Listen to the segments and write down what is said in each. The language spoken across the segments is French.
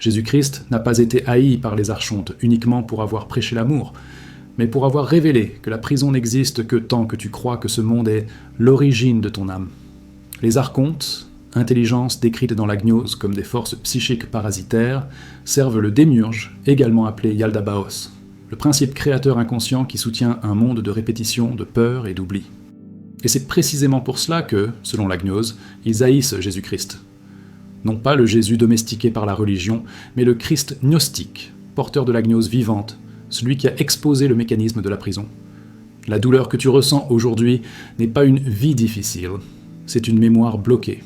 Jésus-Christ n'a pas été haï par les archontes uniquement pour avoir prêché l'amour, mais pour avoir révélé que la prison n'existe que tant que tu crois que ce monde est l'origine de ton âme. Les archontes, intelligences décrites dans la gnose comme des forces psychiques parasitaires, servent le démiurge, également appelé Yaldabaoth, le principe créateur inconscient qui soutient un monde de répétition, de peur et d'oubli. Et c'est précisément pour cela que, selon la gnose, ils haïssent Jésus-Christ. Non pas le Jésus domestiqué par la religion, mais le Christ gnostique, porteur de la gnose vivante, celui qui a exposé le mécanisme de la prison. La douleur que tu ressens aujourd'hui n'est pas une vie difficile, c'est une mémoire bloquée.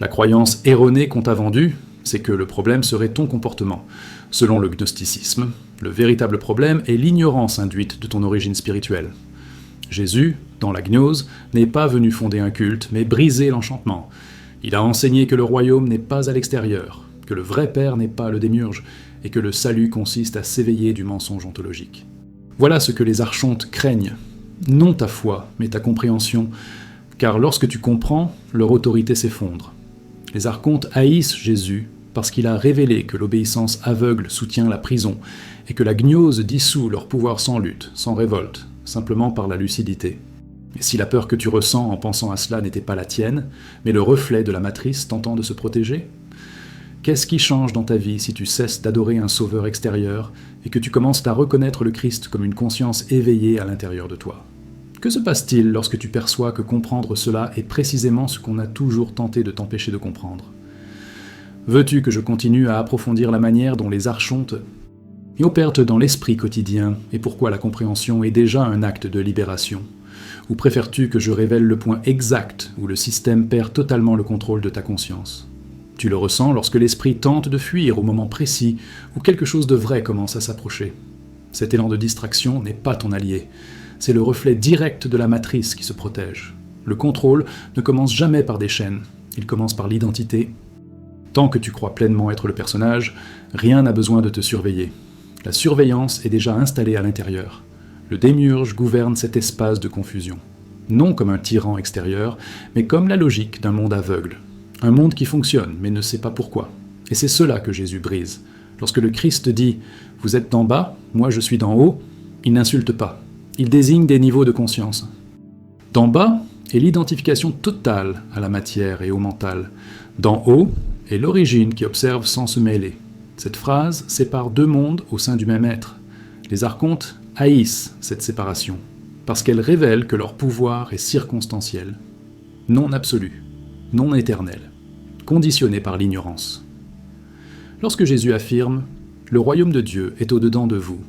La croyance erronée qu'on t'a vendue, c'est que le problème serait ton comportement. Selon le gnosticisme, le véritable problème est l'ignorance induite de ton origine spirituelle. Jésus, dans la gnose, n'est pas venu fonder un culte, mais briser l'enchantement. Il a enseigné que le royaume n'est pas à l'extérieur, que le vrai Père n'est pas le démiurge, et que le salut consiste à s'éveiller du mensonge ontologique. Voilà ce que les archontes craignent. Non ta foi, mais ta compréhension, car lorsque tu comprends, leur autorité s'effondre. Les archontes haïssent Jésus parce qu'il a révélé que l'obéissance aveugle soutient la prison, et que la gnose dissout leur pouvoir sans lutte, sans révolte, simplement par la lucidité. Et si la peur que tu ressens en pensant à cela n'était pas la tienne, mais le reflet de la matrice tentant de se protéger ? Qu'est-ce qui change dans ta vie si tu cesses d'adorer un sauveur extérieur et que tu commences à reconnaître le Christ comme une conscience éveillée à l'intérieur de toi ? Que se passe-t-il lorsque tu perçois que comprendre cela est précisément ce qu'on a toujours tenté de t'empêcher de comprendre ? Veux-tu que je continue à approfondir la manière dont les archontes y opèrent dans l'esprit quotidien et pourquoi la compréhension est déjà un acte de libération ? Ou préfères-tu que je révèle le point exact où le système perd totalement le contrôle de ta conscience ? Tu le ressens lorsque l'esprit tente de fuir au moment précis où quelque chose de vrai commence à s'approcher. Cet élan de distraction n'est pas ton allié. C'est le reflet direct de la matrice qui se protège. Le contrôle ne commence jamais par des chaînes, il commence par l'identité. Tant que tu crois pleinement être le personnage, rien n'a besoin de te surveiller. La surveillance est déjà installée à l'intérieur. Le démiurge gouverne cet espace de confusion. Non comme un tyran extérieur, mais comme la logique d'un monde aveugle. Un monde qui fonctionne, mais ne sait pas pourquoi. Et c'est cela que Jésus brise. Lorsque le Christ dit « Vous êtes d'en bas, moi je suis d'en haut », il n'insulte pas. Il désigne des niveaux de conscience. D'en bas est l'identification totale à la matière et au mental. D'en haut est l'origine qui observe sans se mêler. Cette phrase sépare deux mondes au sein du même être. Les archontes haïssent cette séparation, parce qu'elle révèle que leur pouvoir est circonstanciel, non absolu, non éternel, conditionné par l'ignorance. Lorsque Jésus affirme « Le royaume de Dieu est au-dedans de vous »,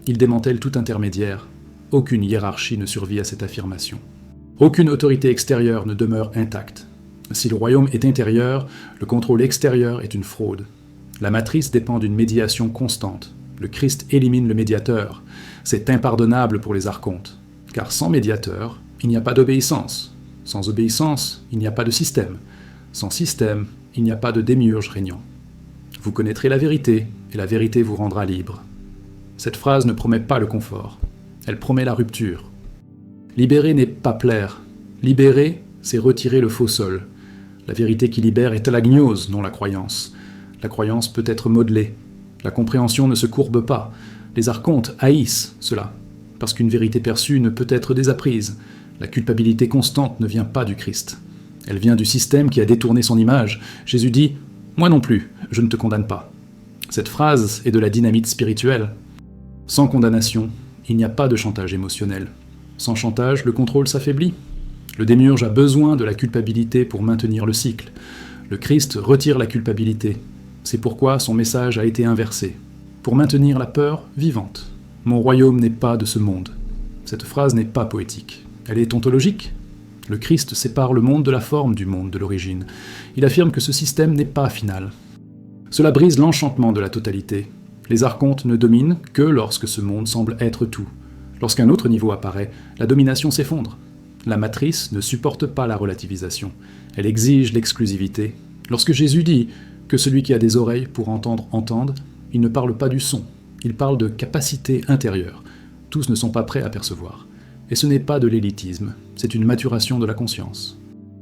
il démantèle tout intermédiaire. Aucune hiérarchie ne survit à cette affirmation. Aucune autorité extérieure ne demeure intacte. Si le royaume est intérieur, le contrôle extérieur est une fraude. La matrice dépend d'une médiation constante. Le Christ élimine le médiateur. C'est impardonnable pour les archontes, car sans médiateur, il n'y a pas d'obéissance. Sans obéissance, il n'y a pas de système. Sans système, il n'y a pas de démiurge régnant. Vous connaîtrez la vérité, et la vérité vous rendra libre. Cette phrase ne promet pas le confort. Elle promet la rupture. Libérer n'est pas plaire. Libérer, c'est retirer le faux sol. La vérité qui libère est la gnose, non la croyance. La croyance peut être modelée. La compréhension ne se courbe pas. Les archontes haïssent cela, parce qu'une vérité perçue ne peut être désapprise. La culpabilité constante ne vient pas du Christ. Elle vient du système qui a détourné son image. Jésus dit « Moi non plus, je ne te condamne pas ». Cette phrase est de la dynamite spirituelle. Sans condamnation, il n'y a pas de chantage émotionnel. Sans chantage, le contrôle s'affaiblit. Le démiurge a besoin de la culpabilité pour maintenir le cycle. Le Christ retire la culpabilité. C'est pourquoi son message a été inversé. Pour maintenir la peur vivante. Mon royaume n'est pas de ce monde. Cette phrase n'est pas poétique. Elle est ontologique. Le Christ sépare le monde de la forme du monde de l'origine. Il affirme que ce système n'est pas final. Cela brise l'enchantement de la totalité. Les archontes ne dominent que lorsque ce monde semble être tout. Lorsqu'un autre niveau apparaît, la domination s'effondre. La matrice ne supporte pas la relativisation. Elle exige l'exclusivité. Lorsque Jésus dit que celui qui a des oreilles pour entendre, entende, il ne parle pas du son. Il parle de capacité intérieure. Tous ne sont pas prêts à percevoir. Et ce n'est pas de l'élitisme, c'est une maturation de la conscience.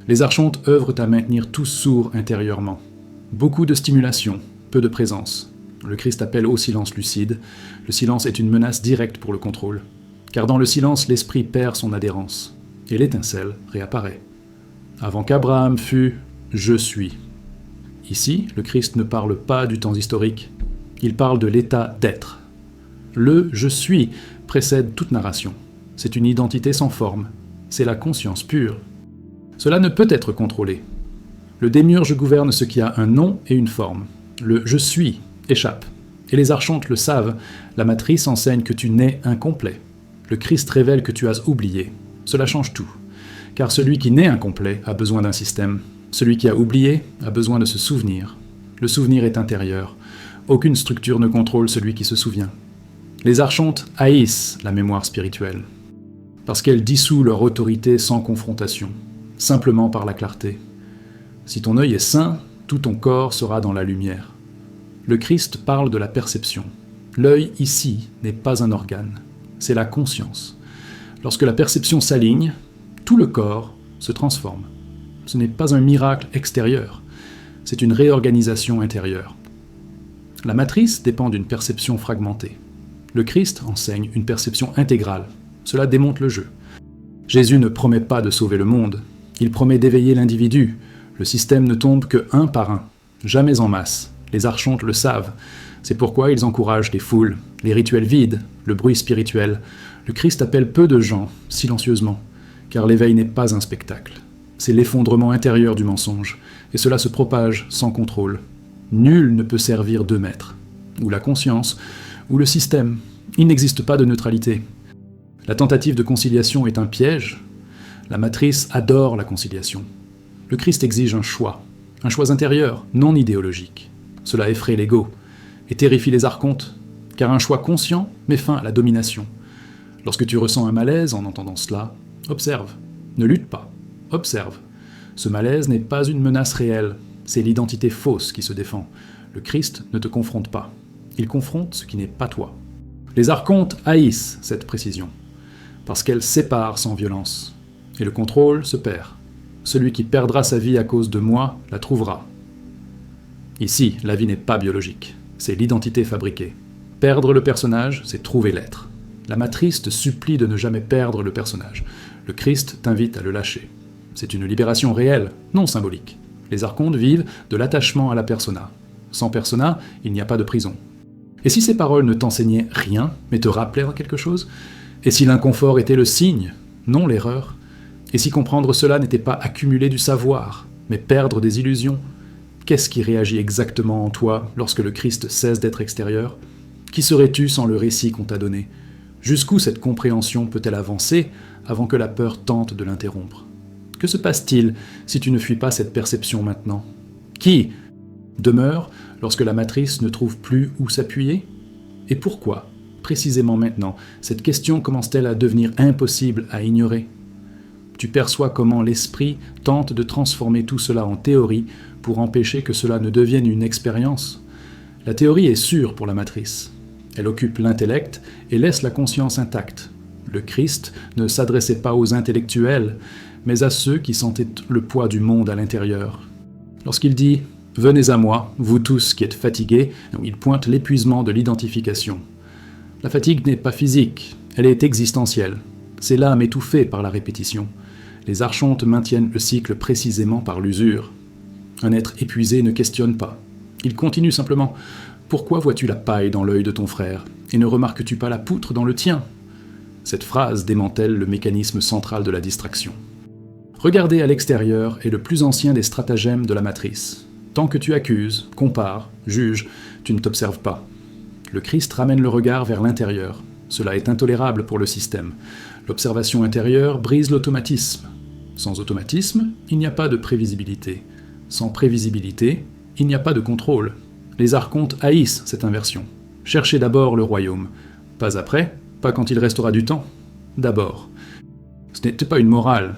Les archontes œuvrent à maintenir tous sourds intérieurement. Beaucoup de stimulation, peu de présence. Le Christ appelle au silence lucide. Le silence est une menace directe pour le contrôle. Car dans le silence, l'esprit perd son adhérence. Et l'étincelle réapparaît. Avant qu'Abraham fût, je suis. Ici, le Christ ne parle pas du temps historique. Il parle de l'état d'être. Le « je suis » précède toute narration. C'est une identité sans forme. C'est la conscience pure. Cela ne peut être contrôlé. Le démiurge gouverne ce qui a un nom et une forme. Le « je suis » échappe. Et les archontes le savent. La matrice enseigne que tu n'es incomplet. Le Christ révèle que tu as oublié. Cela change tout. Car celui qui naît incomplet a besoin d'un système. Celui qui a oublié a besoin de se souvenir. Le souvenir est intérieur. Aucune structure ne contrôle celui qui se souvient. Les archontes haïssent la mémoire spirituelle, parce qu'elle dissout leur autorité sans confrontation, simplement par la clarté. Si ton œil est sain, tout ton corps sera dans la lumière. Le Christ parle de la perception. L'œil, ici, n'est pas un organe, c'est la conscience. Lorsque la perception s'aligne, tout le corps se transforme. Ce n'est pas un miracle extérieur, c'est une réorganisation intérieure. La matrice dépend d'une perception fragmentée. Le Christ enseigne une perception intégrale. Cela démonte le jeu. Jésus ne promet pas de sauver le monde, il promet d'éveiller l'individu. Le système ne tombe que un par un, jamais en masse. Les archontes le savent. C'est pourquoi ils encouragent les foules, les rituels vides, le bruit spirituel. Le Christ appelle peu de gens, silencieusement, car l'éveil n'est pas un spectacle. C'est l'effondrement intérieur du mensonge, et cela se propage sans contrôle. Nul ne peut servir deux maîtres, ou la conscience, ou le système. Il n'existe pas de neutralité. La tentative de conciliation est un piège. La matrice adore la conciliation. Le Christ exige un choix intérieur, non idéologique. Cela effraie l'ego et terrifie les archontes, car un choix conscient met fin à la domination. Lorsque tu ressens un malaise en entendant cela, observe. Ne lutte pas, observe. Ce malaise n'est pas une menace réelle, c'est l'identité fausse qui se défend. Le Christ ne te confronte pas. Il confronte ce qui n'est pas toi. Les archontes haïssent cette précision, parce qu'elle sépare sans violence. Et le contrôle se perd. Celui qui perdra sa vie à cause de moi la trouvera. Ici, la vie n'est pas biologique, c'est l'identité fabriquée. Perdre le personnage, c'est trouver l'être. La matrice te supplie de ne jamais perdre le personnage. Le Christ t'invite à le lâcher. C'est une libération réelle, non symbolique. Les archontes vivent de l'attachement à la persona. Sans persona, il n'y a pas de prison. Et si ces paroles ne t'enseignaient rien, mais te rappelaient quelque chose? Et si l'inconfort était le signe, non l'erreur? Et si comprendre cela n'était pas accumuler du savoir, mais perdre des illusions? Qu'est-ce qui réagit exactement en toi lorsque le Christ cesse d'être extérieur? Qui serais-tu sans le récit qu'on t'a donné? Jusqu'où cette compréhension peut-elle avancer avant que la peur tente de l'interrompre? Que se passe-t-il si tu ne fuis pas cette perception maintenant? Qui demeure lorsque la matrice ne trouve plus où s'appuyer? Et pourquoi, précisément maintenant, cette question commence-t-elle à devenir impossible à ignorer? Tu perçois comment l'esprit tente de transformer tout cela en théorie pour empêcher que cela ne devienne une expérience. La théorie est sûre pour la matrice. Elle occupe l'intellect et laisse la conscience intacte. Le Christ ne s'adressait pas aux intellectuels, mais à ceux qui sentaient le poids du monde à l'intérieur. Lorsqu'il dit « Venez à moi, vous tous qui êtes fatigués », il pointe l'épuisement de l'identification. La fatigue n'est pas physique, elle est existentielle. C'est l'âme étouffée par la répétition. Les archontes maintiennent le cycle précisément par l'usure. Un être épuisé ne questionne pas. Il continue simplement. Pourquoi vois-tu la paille dans l'œil de ton frère, et ne remarques-tu pas la poutre dans le tien? Cette phrase démantèle le mécanisme central de la distraction. Regarder à l'extérieur est le plus ancien des stratagèmes de la matrice. Tant que tu accuses, compares, juges, tu ne t'observes pas. Le Christ ramène le regard vers l'intérieur. Cela est intolérable pour le système. L'observation intérieure brise l'automatisme. Sans automatisme, il n'y a pas de prévisibilité. Sans prévisibilité, il n'y a pas de contrôle. Les archontes haïssent cette inversion. Cherchez d'abord le royaume. Pas après, pas quand il restera du temps. D'abord. Ce n'était pas une morale,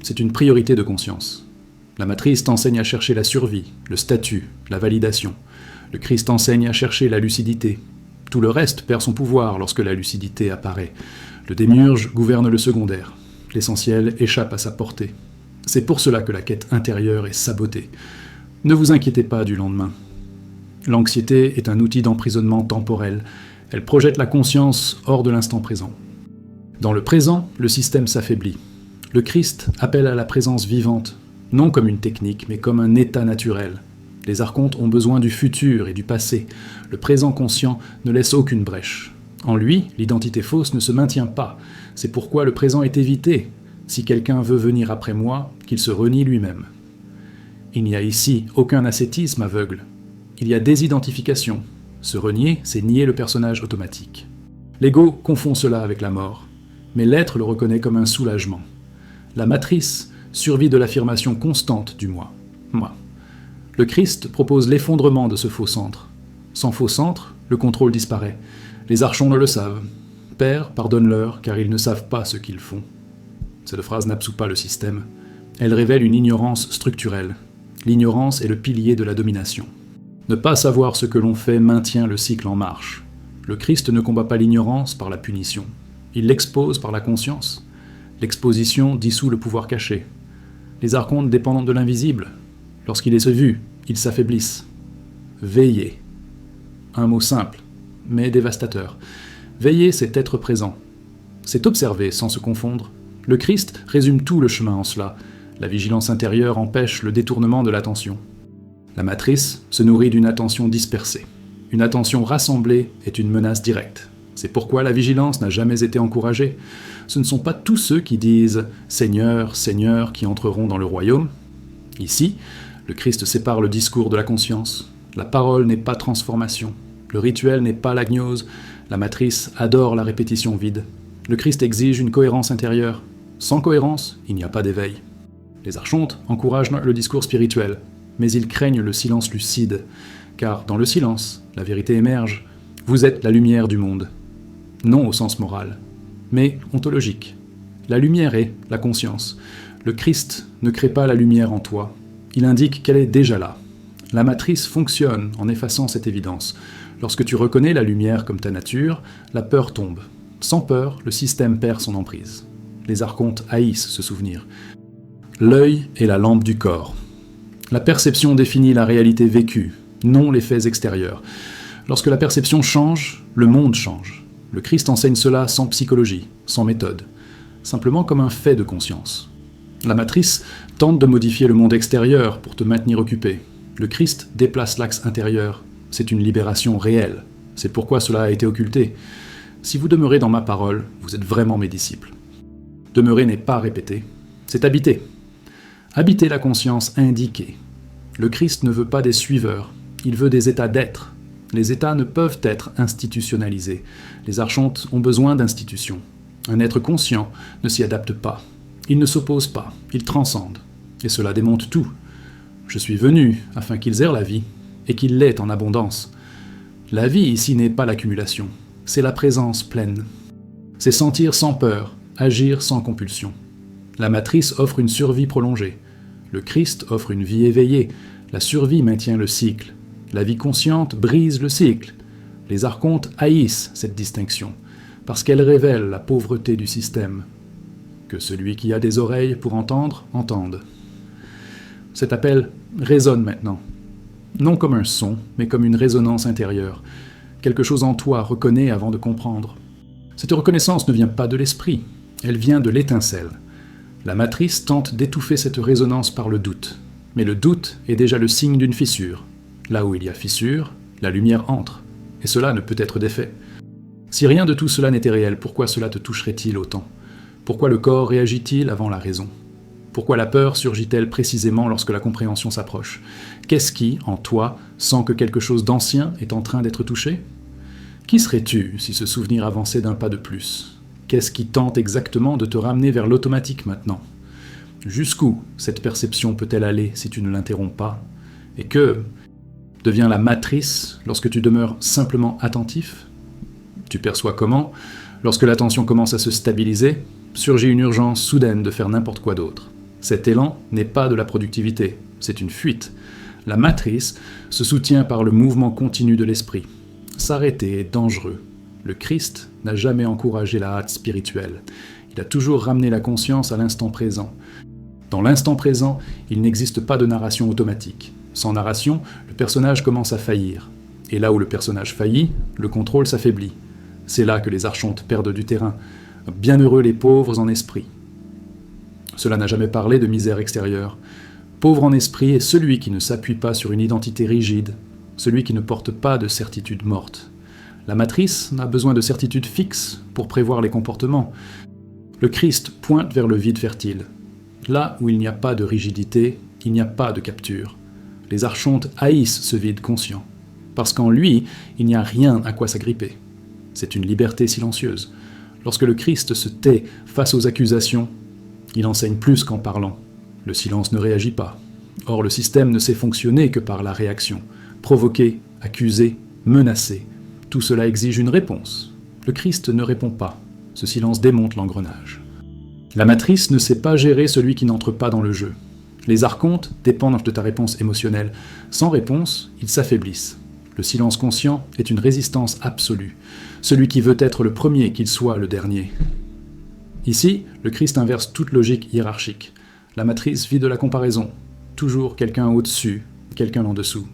c'est une priorité de conscience. La matrice t'enseigne à chercher la survie, le statut, la validation. Le Christ enseigne à chercher la lucidité. Tout le reste perd son pouvoir lorsque la lucidité apparaît. Le démiurge gouverne le secondaire. L'essentiel échappe à sa portée. C'est pour cela que la quête intérieure est sabotée. Ne vous inquiétez pas du lendemain. L'anxiété est un outil d'emprisonnement temporel. Elle projette la conscience hors de l'instant présent. Dans le présent, le système s'affaiblit. Le Christ appelle à la présence vivante, non comme une technique, mais comme un état naturel. Les archontes ont besoin du futur et du passé. Le présent conscient ne laisse aucune brèche. En lui, l'identité fausse ne se maintient pas. C'est pourquoi le présent est évité. Si quelqu'un veut venir après moi, qu'il se renie lui-même. Il n'y a ici aucun ascétisme aveugle. Il y a désidentification. Se renier, c'est nier le personnage automatique. L'ego confond cela avec la mort, mais l'être le reconnaît comme un soulagement. La matrice survit de l'affirmation constante du moi. Moi. Le Christ propose l'effondrement de ce faux centre. Sans faux centre, le contrôle disparaît. Les archons ne le savent. Père, pardonne-leur, car ils ne savent pas ce qu'ils font. Cette phrase n'absout pas le système. Elle révèle une ignorance structurelle. L'ignorance est le pilier de la domination. Ne pas savoir ce que l'on fait maintient le cycle en marche. Le Christ ne combat pas l'ignorance par la punition. Il l'expose par la conscience. L'exposition dissout le pouvoir caché. Les archontes dépendent de l'invisible. Lorsqu'il est vu, ils s'affaiblissent. Veiller. Un mot simple, mais dévastateur. Veiller, c'est être présent. C'est observer sans se confondre. Le Christ résume tout le chemin en cela. La vigilance intérieure empêche le détournement de l'attention. La matrice se nourrit d'une attention dispersée. Une attention rassemblée est une menace directe. C'est pourquoi la vigilance n'a jamais été encouragée. Ce ne sont pas tous ceux qui disent « Seigneur, Seigneur » qui entreront dans le royaume. Ici, le Christ sépare le discours de la conscience. La parole n'est pas transformation. Le rituel n'est pas la gnose. La matrice adore la répétition vide. Le Christ exige une cohérence intérieure. Sans cohérence, il n'y a pas d'éveil. Les archontes encouragent le discours spirituel, mais ils craignent le silence lucide, car dans le silence, la vérité émerge. Vous êtes la lumière du monde. Non au sens moral, mais ontologique. La lumière est la conscience. Le Christ ne crée pas la lumière en toi. Il indique qu'elle est déjà là. La matrice fonctionne en effaçant cette évidence. Lorsque tu reconnais la lumière comme ta nature, la peur tombe. Sans peur, le système perd son emprise. Les archontes haïssent ce souvenir. L'œil est la lampe du corps. La perception définit la réalité vécue, non les faits extérieurs. Lorsque la perception change, le monde change. Le Christ enseigne cela sans psychologie, sans méthode, simplement comme un fait de conscience. La matrice tente de modifier le monde extérieur pour te maintenir occupé. Le Christ déplace l'axe intérieur. C'est une libération réelle. C'est pourquoi cela a été occulté. Si vous demeurez dans ma parole, vous êtes vraiment mes disciples. Demeurer n'est pas répéter, c'est habiter. Habiter la conscience indiquée. Le Christ ne veut pas des suiveurs, il veut des états d'être. Les états ne peuvent être institutionnalisés. Les archontes ont besoin d'institutions. Un être conscient ne s'y adapte pas. Il ne s'oppose pas, il transcende. Et cela démonte tout. Je suis venu afin qu'ils aient la vie, et qu'ils l'aient en abondance. La vie ici n'est pas l'accumulation, c'est la présence pleine. C'est sentir sans peur, agir sans compulsion. La matrice offre une survie prolongée. Le Christ offre une vie éveillée. La survie maintient le cycle. La vie consciente brise le cycle. Les archontes haïssent cette distinction, parce qu'elle révèle la pauvreté du système. Que celui qui a des oreilles pour entendre, entende. Cet appel résonne maintenant. Non comme un son, mais comme une résonance intérieure. Quelque chose en toi reconnaît avant de comprendre. Cette reconnaissance ne vient pas de l'esprit, elle vient de l'étincelle. La matrice tente d'étouffer cette résonance par le doute. Mais le doute est déjà le signe d'une fissure. Là où il y a fissure, la lumière entre. Et cela ne peut être défait. Si rien de tout cela n'était réel, pourquoi cela te toucherait-il autant? Pourquoi le corps réagit-il avant la raison? Pourquoi la peur surgit-elle précisément lorsque la compréhension s'approche? Qu'est-ce qui, en toi, sent que quelque chose d'ancien est en train d'être touché? Qui serais-tu si ce souvenir avançait d'un pas de plus? Qu'est-ce qui tente exactement de te ramener vers l'automatique maintenant? Jusqu'où cette perception peut-elle aller si tu ne l'interromps pas? Et que devient la matrice lorsque tu demeures simplement attentif? Tu perçois comment, lorsque l'attention commence à se stabiliser, surgit une urgence soudaine de faire n'importe quoi d'autre. Cet élan n'est pas de la productivité, c'est une fuite. La matrice se soutient par le mouvement continu de l'esprit. S'arrêter est dangereux. Le Christ n'a jamais encouragé la hâte spirituelle. Il a toujours ramené la conscience à l'instant présent. Dans l'instant présent, il n'existe pas de narration automatique. Sans narration, le personnage commence à faillir. Et là où le personnage faillit, le contrôle s'affaiblit. C'est là que les archontes perdent du terrain. Bienheureux les pauvres en esprit. Cela n'a jamais parlé de misère extérieure. Pauvre en esprit est celui qui ne s'appuie pas sur une identité rigide, celui qui ne porte pas de certitude morte. La matrice a besoin de certitudes fixes pour prévoir les comportements. Le Christ pointe vers le vide fertile. Là où il n'y a pas de rigidité, il n'y a pas de capture. Les archontes haïssent ce vide conscient, parce qu'en lui, il n'y a rien à quoi s'agripper. C'est une liberté silencieuse. Lorsque le Christ se tait face aux accusations, il enseigne plus qu'en parlant. Le silence ne réagit pas. Or, le système ne sait fonctionner que par la réaction. Provoquer, accuser, menacer. Tout cela exige une réponse. Le Christ ne répond pas. Ce silence démonte l'engrenage. La matrice ne sait pas gérer celui qui n'entre pas dans le jeu. Les archontes dépendent de ta réponse émotionnelle. Sans réponse, ils s'affaiblissent. Le silence conscient est une résistance absolue. Celui qui veut être le premier, qu'il soit le dernier. Ici, le Christ inverse toute logique hiérarchique. La matrice vit de la comparaison. Toujours quelqu'un au-dessus, quelqu'un en dessous.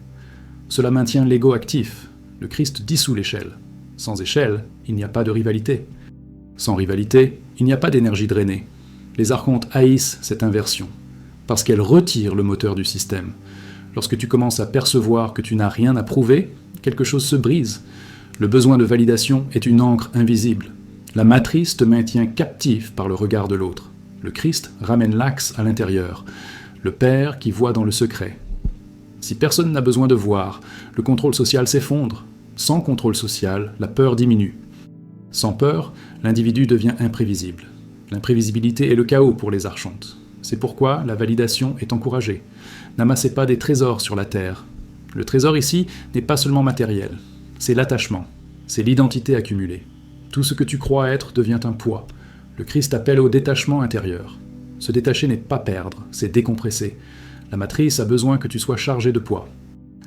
Cela maintient l'ego actif. Le Christ dissout l'échelle. Sans échelle, il n'y a pas de rivalité. Sans rivalité, il n'y a pas d'énergie drainée. Les archontes haïssent cette inversion, parce qu'elle retire le moteur du système. Lorsque tu commences à percevoir que tu n'as rien à prouver, quelque chose se brise. Le besoin de validation est une encre invisible. La matrice te maintient captif par le regard de l'autre. Le Christ ramène l'axe à l'intérieur, le Père qui voit dans le secret. Si personne n'a besoin de voir, le contrôle social s'effondre. Sans contrôle social, la peur diminue. Sans peur, l'individu devient imprévisible. L'imprévisibilité est le chaos pour les archontes. C'est pourquoi la validation est encouragée. N'amassez pas des trésors sur la terre. Le trésor ici n'est pas seulement matériel, c'est l'attachement, c'est l'identité accumulée. Tout ce que tu crois être devient un poids. Le Christ appelle au détachement intérieur. Se détacher n'est pas perdre, c'est décompresser. La matrice a besoin que tu sois chargé de poids.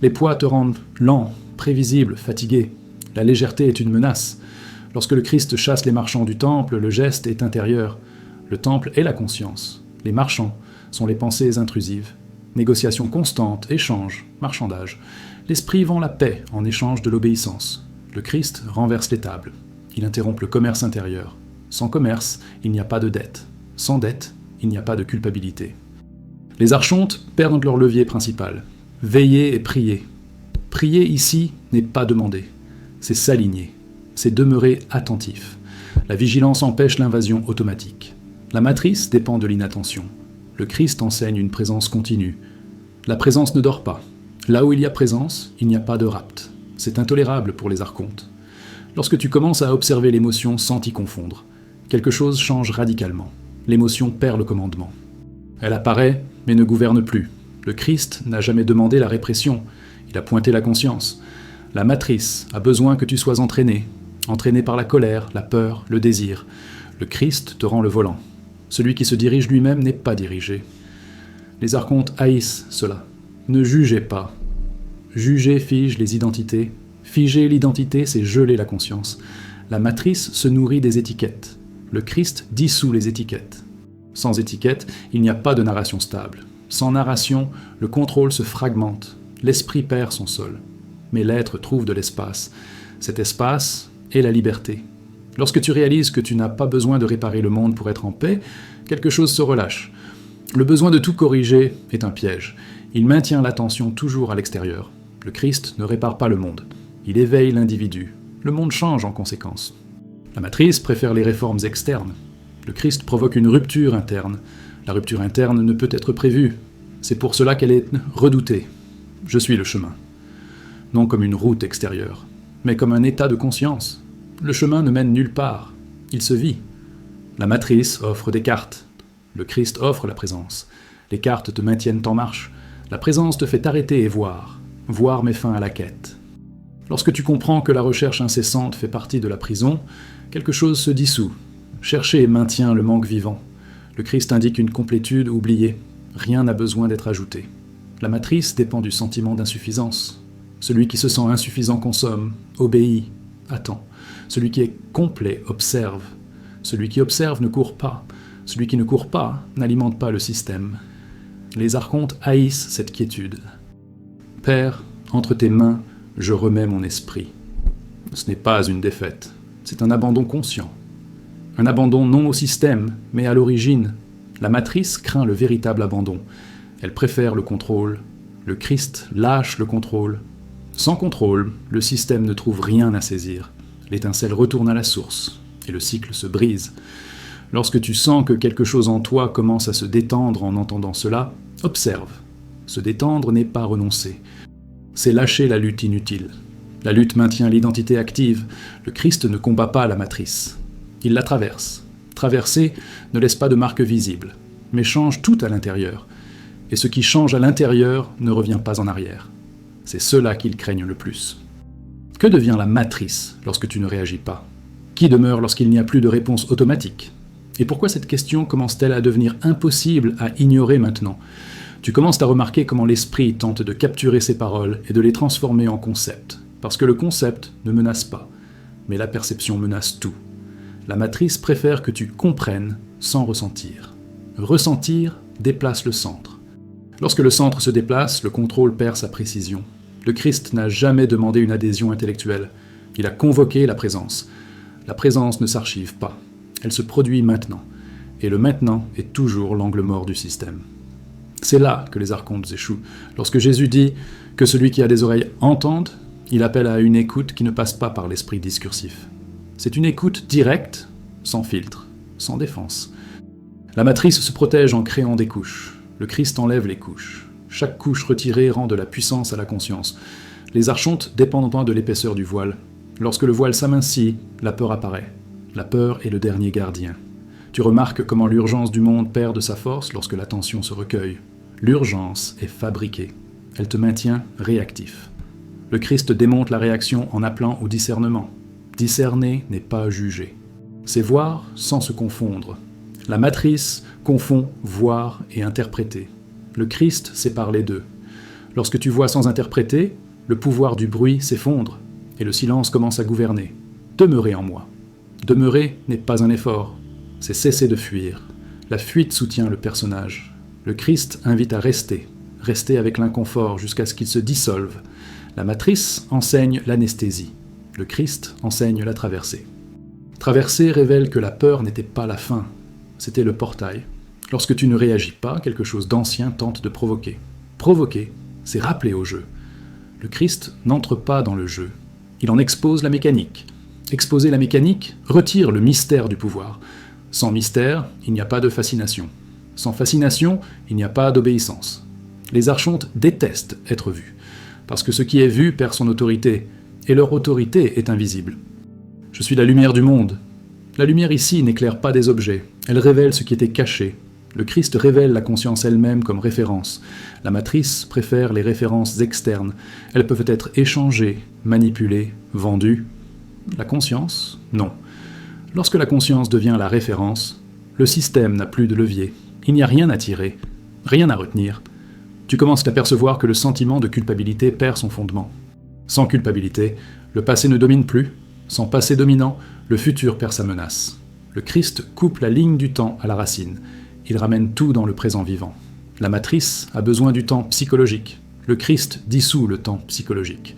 Les poids te rendent lent, prévisible, fatigué. La légèreté est une menace. Lorsque le Christ chasse les marchands du temple, le geste est intérieur. Le temple est la conscience. Les marchands sont les pensées intrusives. Négociation constante, échange, marchandage. L'esprit vend la paix en échange de l'obéissance. Le Christ renverse les tables. Il interrompt le commerce intérieur. Sans commerce, il n'y a pas de dette. Sans dette, il n'y a pas de culpabilité. Les archontes perdent leur levier principal. Veiller et prier. Prier ici n'est pas demander. C'est s'aligner. C'est demeurer attentif. La vigilance empêche l'invasion automatique. La matrice dépend de l'inattention. Le Christ enseigne une présence continue. La présence ne dort pas. Là où il y a présence, il n'y a pas de rapt. C'est intolérable pour les archontes. Lorsque tu commences à observer l'émotion sans t'y confondre, quelque chose change radicalement. L'émotion perd le commandement. Elle apparaît, mais ne gouverne plus. Le Christ n'a jamais demandé la répression. Il a pointé la conscience. La matrice a besoin que tu sois entraîné par la colère, la peur, le désir. Le Christ te rend le volant. Celui qui se dirige lui-même n'est pas dirigé. Les archontes haïssent cela. Ne jugez pas. Juger fige les identités. Figer l'identité, c'est geler la conscience. La matrice se nourrit des étiquettes. Le Christ dissout les étiquettes. Sans étiquette, il n'y a pas de narration stable. Sans narration, le contrôle se fragmente. L'esprit perd son sol. Mais l'être trouve de l'espace. Cet espace est la liberté. Lorsque tu réalises que tu n'as pas besoin de réparer le monde pour être en paix, quelque chose se relâche. Le besoin de tout corriger est un piège. Il maintient l'attention toujours à l'extérieur. Le Christ ne répare pas le monde. Il éveille l'individu. Le monde change en conséquence. La matrice préfère les réformes externes. Le Christ provoque une rupture interne. La rupture interne ne peut être prévue. C'est pour cela qu'elle est redoutée. Je suis le chemin. Non comme une route extérieure, mais comme un état de conscience. Le chemin ne mène nulle part. Il se vit. La matrice offre des cartes. Le Christ offre la présence. Les cartes te maintiennent en marche. La présence te fait t'arrêter et voir. Voir met fin à la quête. Lorsque tu comprends que la recherche incessante fait partie de la prison, quelque chose se dissout. Chercher maintient le manque vivant. Le Christ indique une complétude oubliée. Rien n'a besoin d'être ajouté. La matrice dépend du sentiment d'insuffisance. Celui qui se sent insuffisant consomme, obéit, attend. Celui qui est complet observe. Celui qui observe ne court pas. Celui qui ne court pas n'alimente pas le système. Les archontes haïssent cette quiétude. Père, entre tes mains, je remets mon esprit. Ce n'est pas une défaite, c'est un abandon conscient. Un abandon non au système, mais à l'origine. La matrice craint le véritable abandon. Elle préfère le contrôle. Le Christ lâche le contrôle. Sans contrôle, le système ne trouve rien à saisir. L'étincelle retourne à la source, et le cycle se brise. Lorsque tu sens que quelque chose en toi commence à se détendre en entendant cela, observe. Se détendre n'est pas renoncer. C'est lâcher la lutte inutile. La lutte maintient l'identité active. Le Christ ne combat pas la matrice. Il la traverse. Traverser ne laisse pas de marque visible, mais change tout à l'intérieur. Et ce qui change à l'intérieur ne revient pas en arrière. C'est cela qu'ils craignent le plus. Que devient la matrice lorsque tu ne réagis pas? Qui demeure lorsqu'il n'y a plus de réponse automatique? Et pourquoi cette question commence-t-elle à devenir impossible à ignorer maintenant? Tu commences à remarquer comment l'esprit tente de capturer ces paroles et de les transformer en concepts. Parce que le concept ne menace pas, mais la perception menace tout. La matrice préfère que tu comprennes sans ressentir. Ressentir déplace le centre. Lorsque le centre se déplace, le contrôle perd sa précision. Le Christ n'a jamais demandé une adhésion intellectuelle. Il a convoqué la présence. La présence ne s'archive pas. Elle se produit maintenant. Et le maintenant est toujours l'angle mort du système. C'est là que les archontes échouent. Lorsque Jésus dit que celui qui a des oreilles entende, il appelle à une écoute qui ne passe pas par l'esprit discursif. C'est une écoute directe, sans filtre, sans défense. La matrice se protège en créant des couches. Le Christ enlève les couches. Chaque couche retirée rend de la puissance à la conscience. Les archontes dépendent pas de l'épaisseur du voile. Lorsque le voile s'amincit, la peur apparaît. La peur est le dernier gardien. Tu remarques comment l'urgence du monde perd de sa force lorsque l'attention se recueille. L'urgence est fabriquée. Elle te maintient réactif. Le Christ démonte la réaction en appelant au discernement. Discerner n'est pas juger. C'est voir sans se confondre. La matrice confond voir et interpréter. Le Christ sépare les deux. Lorsque tu vois sans interpréter, le pouvoir du bruit s'effondre et le silence commence à gouverner. Demeurez en moi. Demeurer n'est pas un effort, c'est cesser de fuir. La fuite soutient le personnage. Le Christ invite à rester, rester avec l'inconfort jusqu'à ce qu'il se dissolve. La matrice enseigne l'anesthésie. Le Christ enseigne la traversée. Traverser révèle que la peur n'était pas la fin, c'était le portail. Lorsque tu ne réagis pas, quelque chose d'ancien tente de provoquer. Provoquer, c'est rappeler au jeu. Le Christ n'entre pas dans le jeu, il en expose la mécanique. Exposer la mécanique retire le mystère du pouvoir. Sans mystère, il n'y a pas de fascination. Sans fascination, il n'y a pas d'obéissance. Les archontes détestent être vus, parce que ce qui est vu perd son autorité, et leur autorité est invisible. Je suis la lumière du monde. La lumière ici n'éclaire pas des objets, elle révèle ce qui était caché. Le Christ révèle la conscience elle-même comme référence. La matrice préfère les références externes. Elles peuvent être échangées, manipulées, vendues. La conscience, non. Lorsque la conscience devient la référence, le système n'a plus de levier. Il n'y a rien à tirer, rien à retenir. Tu commences à percevoir que le sentiment de culpabilité perd son fondement. Sans culpabilité, le passé ne domine plus. Sans passé dominant, le futur perd sa menace. Le Christ coupe la ligne du temps à la racine. Il ramène tout dans le présent vivant. La matrice a besoin du temps psychologique. Le Christ dissout le temps psychologique.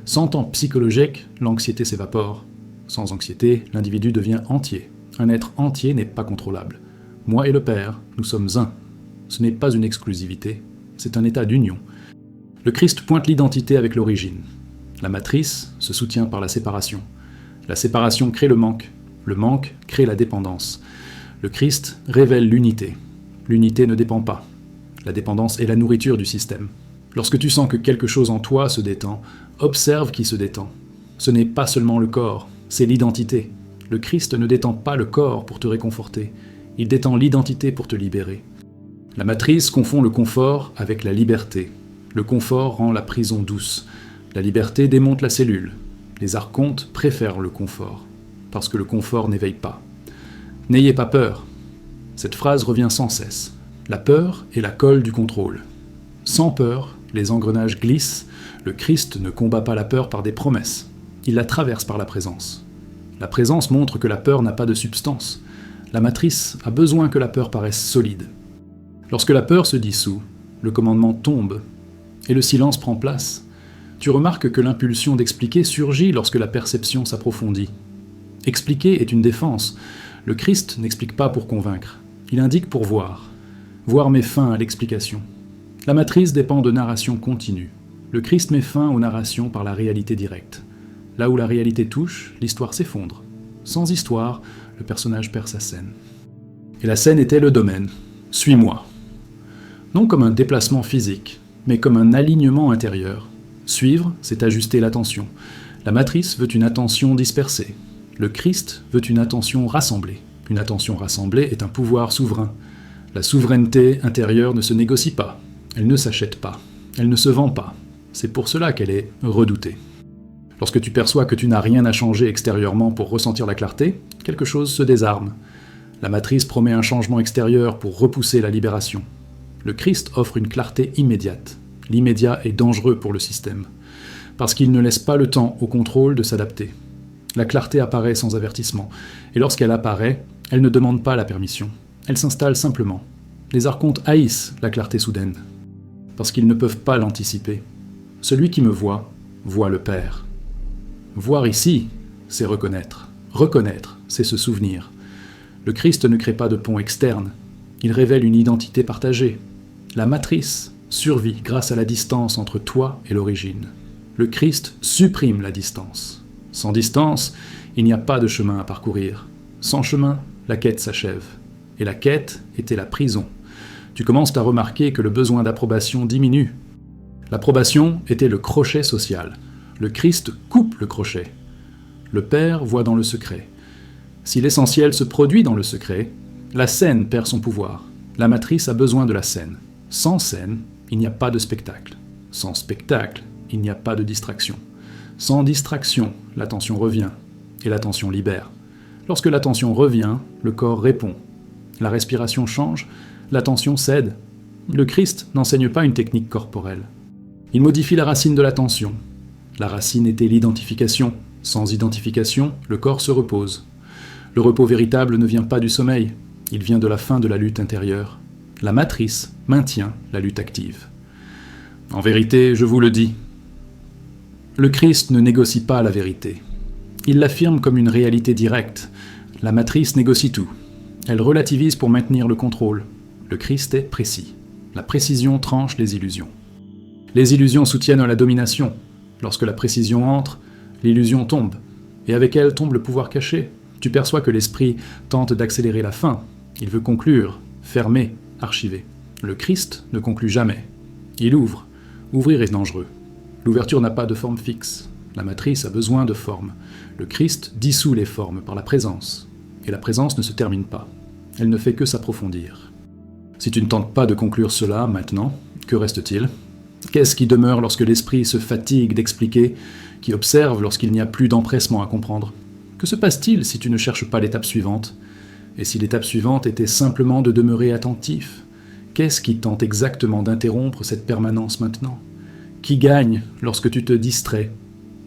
Sans temps psychologique, l'anxiété s'évapore. Sans anxiété, l'individu devient entier. Un être entier n'est pas contrôlable. Moi et le Père, nous sommes un. Ce n'est pas une exclusivité, c'est un état d'union. Le Christ pointe l'identité avec l'origine. La matrice se soutient par la séparation. La séparation crée le manque crée la dépendance. Le Christ révèle l'unité. L'unité ne dépend pas. La dépendance est la nourriture du système. Lorsque tu sens que quelque chose en toi se détend, observe qui se détend. Ce n'est pas seulement le corps, c'est l'identité. Le Christ ne détend pas le corps pour te réconforter, il détend l'identité pour te libérer. La matrice confond le confort avec la liberté. Le confort rend la prison douce. La liberté démonte la cellule. Les archontes préfèrent le confort, parce que le confort n'éveille pas. N'ayez pas peur. Cette phrase revient sans cesse. La peur est la colle du contrôle. Sans peur, les engrenages glissent. Le Christ ne combat pas la peur par des promesses. Il la traverse par la présence. La présence montre que la peur n'a pas de substance. La matrice a besoin que la peur paraisse solide. Lorsque la peur se dissout, le commandement tombe et le silence prend place. Tu remarques que l'impulsion d'expliquer surgit lorsque la perception s'approfondit. Expliquer est une défense. Le Christ n'explique pas pour convaincre. Il indique pour voir. Voir met fin à l'explication. La matrice dépend de narration continue. Le Christ met fin aux narrations par la réalité directe. Là où la réalité touche, l'histoire s'effondre. Sans histoire, le personnage perd sa scène. Et la scène était le domaine. Suis-moi. Non comme un déplacement physique, mais comme un alignement intérieur. Suivre, c'est ajuster l'attention. La matrice veut une attention dispersée. Le Christ veut une attention rassemblée. Une attention rassemblée est un pouvoir souverain. La souveraineté intérieure ne se négocie pas. Elle ne s'achète pas. Elle ne se vend pas. C'est pour cela qu'elle est redoutée. Lorsque tu perçois que tu n'as rien à changer extérieurement pour ressentir la clarté, quelque chose se désarme. La matrice promet un changement extérieur pour repousser la libération. Le Christ offre une clarté immédiate. L'immédiat est dangereux pour le système, parce qu'il ne laisse pas le temps au contrôle de s'adapter. La clarté apparaît sans avertissement, et lorsqu'elle apparaît, elle ne demande pas la permission. Elle s'installe simplement. Les archontes haïssent la clarté soudaine, parce qu'ils ne peuvent pas l'anticiper. Celui qui me voit, voit le Père. Voir ici, c'est reconnaître. Reconnaître, c'est se souvenir. Le Christ ne crée pas de pont externe. Il révèle une identité partagée. La matrice survit grâce à la distance entre toi et l'origine. Le Christ supprime la distance. Sans distance, il n'y a pas de chemin à parcourir. Sans chemin, la quête s'achève. Et la quête était la prison. Tu commences à remarquer que le besoin d'approbation diminue. L'approbation était le crochet social. Le Christ coupe le crochet. Le Père voit dans le secret. Si l'essentiel se produit dans le secret, la scène perd son pouvoir. La matrice a besoin de la scène. Sans scène, il n'y a pas de spectacle. Sans spectacle, il n'y a pas de distraction. Sans distraction, l'attention revient, et l'attention libère. Lorsque l'attention revient, le corps répond. La respiration change, l'attention cède. Le Christ n'enseigne pas une technique corporelle. Il modifie la racine de l'attention. La racine était l'identification. Sans identification, le corps se repose. Le repos véritable ne vient pas du sommeil, il vient de la fin de la lutte intérieure. La matrice maintient la lutte active. En vérité, je vous le dis, le Christ ne négocie pas la vérité. Il l'affirme comme une réalité directe. La matrice négocie tout. Elle relativise pour maintenir le contrôle. Le Christ est précis. La précision tranche les illusions. Les illusions soutiennent la domination. Lorsque la précision entre, l'illusion tombe. Et avec elle tombe le pouvoir caché. Tu perçois que l'esprit tente d'accélérer la fin. Il veut conclure, fermer, archiver. Le Christ ne conclut jamais. Il ouvre. Ouvrir est dangereux. L'ouverture n'a pas de forme fixe. La matrice a besoin de forme. Le Christ dissout les formes par la présence. Et la présence ne se termine pas. Elle ne fait que s'approfondir. Si tu ne tentes pas de conclure cela maintenant, que reste-t-il ? Qu'est-ce qui demeure lorsque l'esprit se fatigue d'expliquer, qui observe lorsqu'il n'y a plus d'empressement à comprendre ? Que se passe-t-il si tu ne cherches pas l'étape suivante ? Et si l'étape suivante était simplement de demeurer attentif ? Qu'est-ce qui tente exactement d'interrompre cette permanence maintenant ? Qui gagne lorsque tu te distrais ?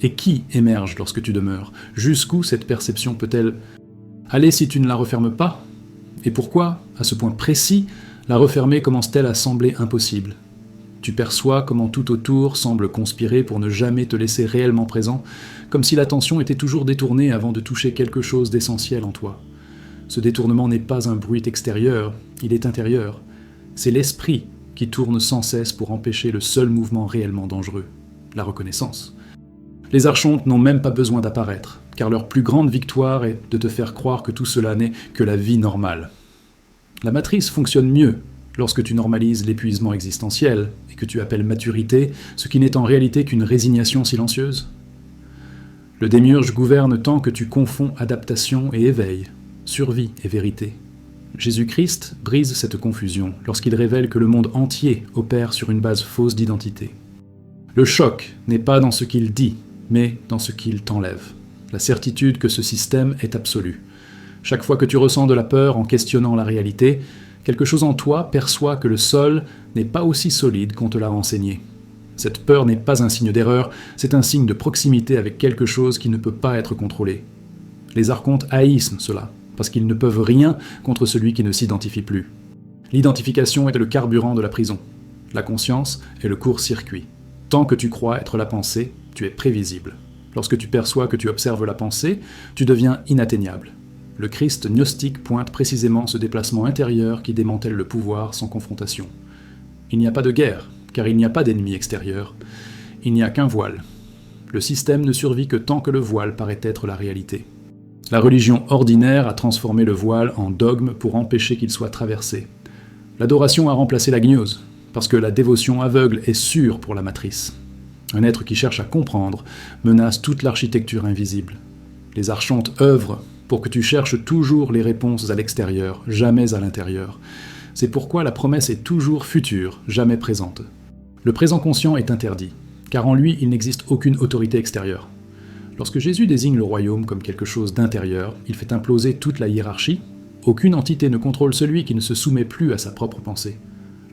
Et qui émerge lorsque tu demeures ? Jusqu'où cette perception peut-elle aller si tu ne la refermes pas ? Et pourquoi, à ce point précis, la refermer commence-t-elle à sembler impossible ? Tu perçois comment tout autour semble conspirer pour ne jamais te laisser réellement présent, comme si l'attention était toujours détournée avant de toucher quelque chose d'essentiel en toi. Ce détournement n'est pas un bruit extérieur, il est intérieur. C'est l'esprit qui tourne sans cesse pour empêcher le seul mouvement réellement dangereux, la reconnaissance. Les archontes n'ont même pas besoin d'apparaître, car leur plus grande victoire est de te faire croire que tout cela n'est que la vie normale. La matrice fonctionne mieux lorsque tu normalises l'épuisement existentiel et que tu appelles maturité ce qui n'est en réalité qu'une résignation silencieuse. Le démiurge gouverne tant que tu confonds adaptation et éveil, survie et vérité. Jésus-Christ brise cette confusion lorsqu'il révèle que le monde entier opère sur une base fausse d'identité. Le choc n'est pas dans ce qu'il dit, mais dans ce qu'il t'enlève. La certitude que ce système est absolu. Chaque fois que tu ressens de la peur en questionnant la réalité, quelque chose en toi perçoit que le sol n'est pas aussi solide qu'on te l'a enseigné. Cette peur n'est pas un signe d'erreur, c'est un signe de proximité avec quelque chose qui ne peut pas être contrôlé. Les archontes haïssent cela, parce qu'ils ne peuvent rien contre celui qui ne s'identifie plus. L'identification est le carburant de la prison. La conscience est le court-circuit. Tant que tu crois être la pensée, tu es prévisible. Lorsque tu perçois que tu observes la pensée, tu deviens inatteignable. Le Christ gnostique pointe précisément ce déplacement intérieur qui démantèle le pouvoir sans confrontation. Il n'y a pas de guerre, car il n'y a pas d'ennemi extérieur. Il n'y a qu'un voile. Le système ne survit que tant que le voile paraît être la réalité. La religion ordinaire a transformé le voile en dogme pour empêcher qu'il soit traversé. L'adoration a remplacé la gnose, parce que la dévotion aveugle est sûre pour la matrice. Un être qui cherche à comprendre menace toute l'architecture invisible. Les archontes œuvrent pour que tu cherches toujours les réponses à l'extérieur, jamais à l'intérieur. C'est pourquoi la promesse est toujours future, jamais présente. Le présent conscient est interdit, car en lui il n'existe aucune autorité extérieure. Lorsque Jésus désigne le royaume comme quelque chose d'intérieur, il fait imploser toute la hiérarchie. Aucune entité ne contrôle celui qui ne se soumet plus à sa propre pensée.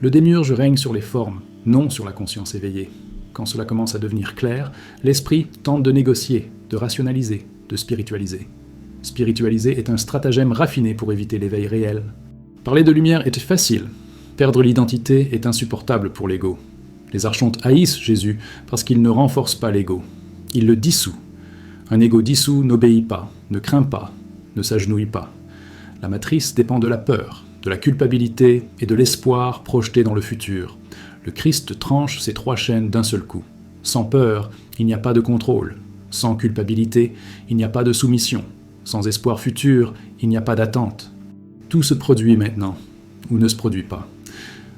Le démiurge règne sur les formes, non sur la conscience éveillée. Quand cela commence à devenir clair, l'esprit tente de négocier, de rationaliser, de spiritualiser. Spiritualiser est un stratagème raffiné pour éviter l'éveil réel. Parler de lumière est facile. Perdre l'identité est insupportable pour l'ego. Les archontes haïssent Jésus parce qu'il ne renforce pas l'ego. Il le dissout. Un ego dissous n'obéit pas, ne craint pas, ne s'agenouille pas. La matrice dépend de la peur, de la culpabilité et de l'espoir projeté dans le futur. Le Christ tranche ces trois chaînes d'un seul coup. Sans peur, il n'y a pas de contrôle. Sans culpabilité, il n'y a pas de soumission. Sans espoir futur, il n'y a pas d'attente. Tout se produit maintenant, ou ne se produit pas.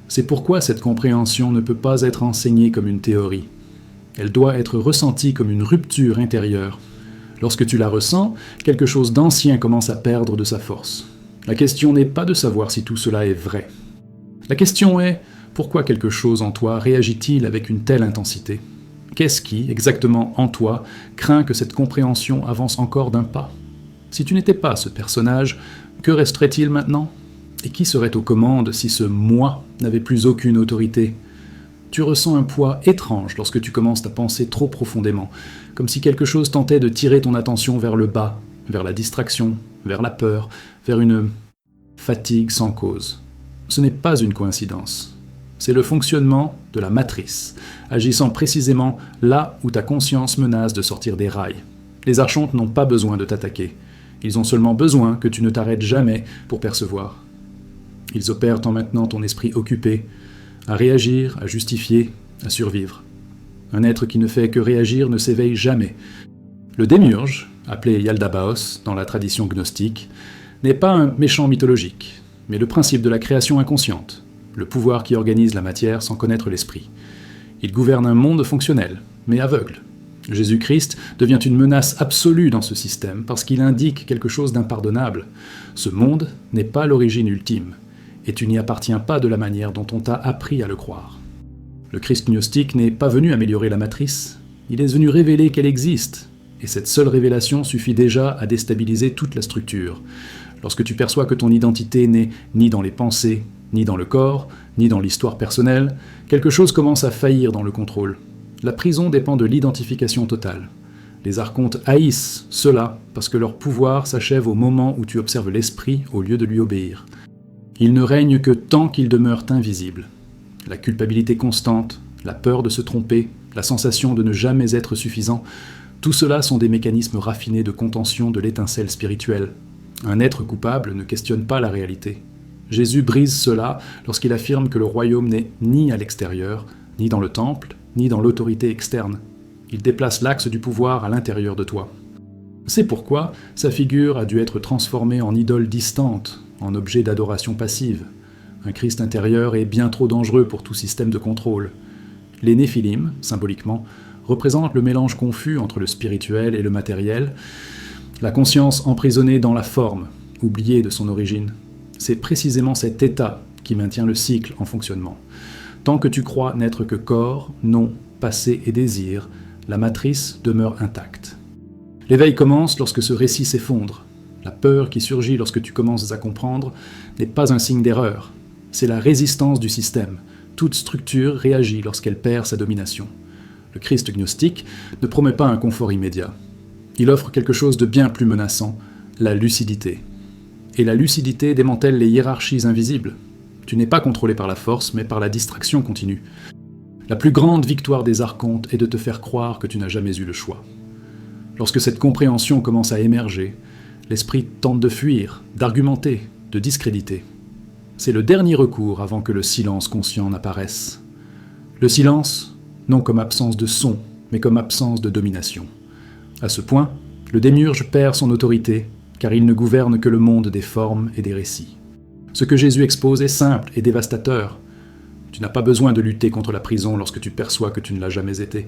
C'est pourquoi cette compréhension ne peut pas être enseignée comme une théorie. Elle doit être ressentie comme une rupture intérieure. Lorsque tu la ressens, quelque chose d'ancien commence à perdre de sa force. La question n'est pas de savoir si tout cela est vrai. La question est, pourquoi quelque chose en toi réagit-il avec une telle intensité ? Qu'est-ce qui, exactement en toi, craint que cette compréhension avance encore d'un pas ? Si tu n'étais pas ce personnage, que resterait-il maintenant ? Et qui serait aux commandes si ce « moi » n'avait plus aucune autorité ? Tu ressens un poids étrange lorsque tu commences à penser trop profondément, comme si quelque chose tentait de tirer ton attention vers le bas, vers la distraction, vers la peur, vers une fatigue sans cause. Ce n'est pas une coïncidence. C'est le fonctionnement de la matrice, agissant précisément là où ta conscience menace de sortir des rails. Les archontes n'ont pas besoin de t'attaquer. Ils ont seulement besoin que tu ne t'arrêtes jamais pour percevoir. Ils opèrent en maintenant ton esprit occupé, à réagir, à justifier, à survivre. Un être qui ne fait que réagir ne s'éveille jamais. Le démiurge, appelé Yaldabaoth dans la tradition gnostique, n'est pas un méchant mythologique, mais le principe de la création inconsciente, le pouvoir qui organise la matière sans connaître l'esprit. Il gouverne un monde fonctionnel, mais aveugle. Jésus-Christ devient une menace absolue dans ce système parce qu'il indique quelque chose d'impardonnable. Ce monde n'est pas l'origine ultime, et tu n'y appartiens pas de la manière dont on t'a appris à le croire. Le Christ gnostique n'est pas venu améliorer la matrice, il est venu révéler qu'elle existe, et cette seule révélation suffit déjà à déstabiliser toute la structure. Lorsque tu perçois que ton identité n'est ni dans les pensées, ni dans le corps, ni dans l'histoire personnelle, quelque chose commence à faillir dans le contrôle. La prison dépend de l'identification totale. Les archontes haïssent cela parce que leur pouvoir s'achève au moment où tu observes l'esprit au lieu de lui obéir. Ils ne règnent que tant qu'ils demeurent invisibles. La culpabilité constante, la peur de se tromper, la sensation de ne jamais être suffisant, tout cela sont des mécanismes raffinés de contention de l'étincelle spirituelle. Un être coupable ne questionne pas la réalité. Jésus brise cela lorsqu'il affirme que le royaume n'est ni à l'extérieur, ni dans le temple, ni dans l'autorité externe. Il déplace l'axe du pouvoir à l'intérieur de toi. C'est pourquoi sa figure a dû être transformée en idole distante, en objet d'adoration passive. Un Christ intérieur est bien trop dangereux pour tout système de contrôle. Les Néphilim, symboliquement, représentent le mélange confus entre le spirituel et le matériel, la conscience emprisonnée dans la forme, oubliée de son origine. C'est précisément cet état qui maintient le cycle en fonctionnement. Tant que tu crois n'être que corps, nom, passé et désir, la matrice demeure intacte. L'éveil commence lorsque ce récit s'effondre. La peur qui surgit lorsque tu commences à comprendre n'est pas un signe d'erreur. C'est la résistance du système. Toute structure réagit lorsqu'elle perd sa domination. Le Christ gnostique ne promet pas un confort immédiat. Il offre quelque chose de bien plus menaçant, la lucidité. Et la lucidité démantèle les hiérarchies invisibles. Tu n'es pas contrôlé par la force, mais par la distraction continue. La plus grande victoire des archontes est de te faire croire que tu n'as jamais eu le choix. Lorsque cette compréhension commence à émerger, l'esprit tente de fuir, d'argumenter, de discréditer. C'est le dernier recours avant que le silence conscient n'apparaisse. Le silence, non comme absence de son, mais comme absence de domination. À ce point, le démiurge perd son autorité, car il ne gouverne que le monde des formes et des récits. Ce que Jésus expose est simple et dévastateur. Tu n'as pas besoin de lutter contre la prison lorsque tu perçois que tu ne l'as jamais été.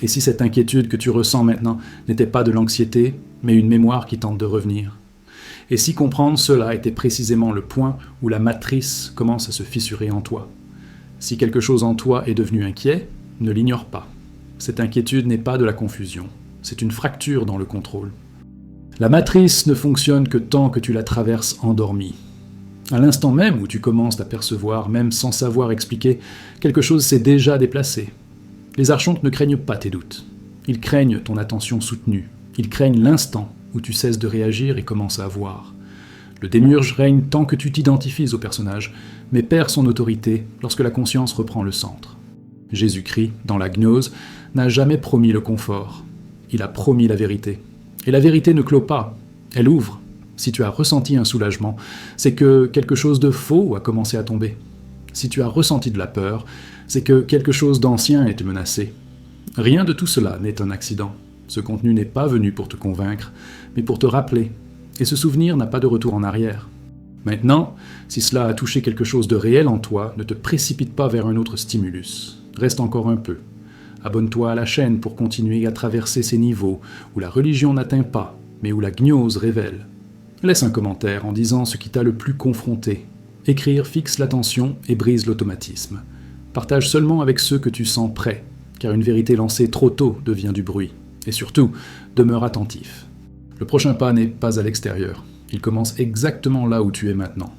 Et si cette inquiétude que tu ressens maintenant n'était pas de l'anxiété, mais une mémoire qui tente de revenir? Et si comprendre cela était précisément le point où la matrice commence à se fissurer en toi? Si quelque chose en toi est devenu inquiet, ne l'ignore pas. Cette inquiétude n'est pas de la confusion, c'est une fracture dans le contrôle. La matrice ne fonctionne que tant que tu la traverses endormie. À l'instant même où tu commences à percevoir, même sans savoir expliquer, quelque chose s'est déjà déplacé. Les archontes ne craignent pas tes doutes. Ils craignent ton attention soutenue. Ils craignent l'instant où tu cesses de réagir et commences à voir. Le démiurge règne tant que tu t'identifies au personnage, mais perd son autorité lorsque la conscience reprend le centre. Jésus-Christ, dans la gnose, n'a jamais promis le confort. Il a promis la vérité. Et la vérité ne clôt pas, elle ouvre. Si tu as ressenti un soulagement, c'est que quelque chose de faux a commencé à tomber. Si tu as ressenti de la peur, c'est que quelque chose d'ancien était menacé. Rien de tout cela n'est un accident. Ce contenu n'est pas venu pour te convaincre, mais pour te rappeler. Et ce souvenir n'a pas de retour en arrière. Maintenant, si cela a touché quelque chose de réel en toi, ne te précipite pas vers un autre stimulus. Reste encore un peu. Abonne-toi à la chaîne pour continuer à traverser ces niveaux où la religion n'atteint pas, mais où la gnose révèle. Laisse un commentaire en disant ce qui t'a le plus confronté. Écrire fixe l'attention et brise l'automatisme. Partage seulement avec ceux que tu sens prêts, car une vérité lancée trop tôt devient du bruit. Et surtout, demeure attentif. Le prochain pas n'est pas à l'extérieur. Il commence exactement là où tu es maintenant.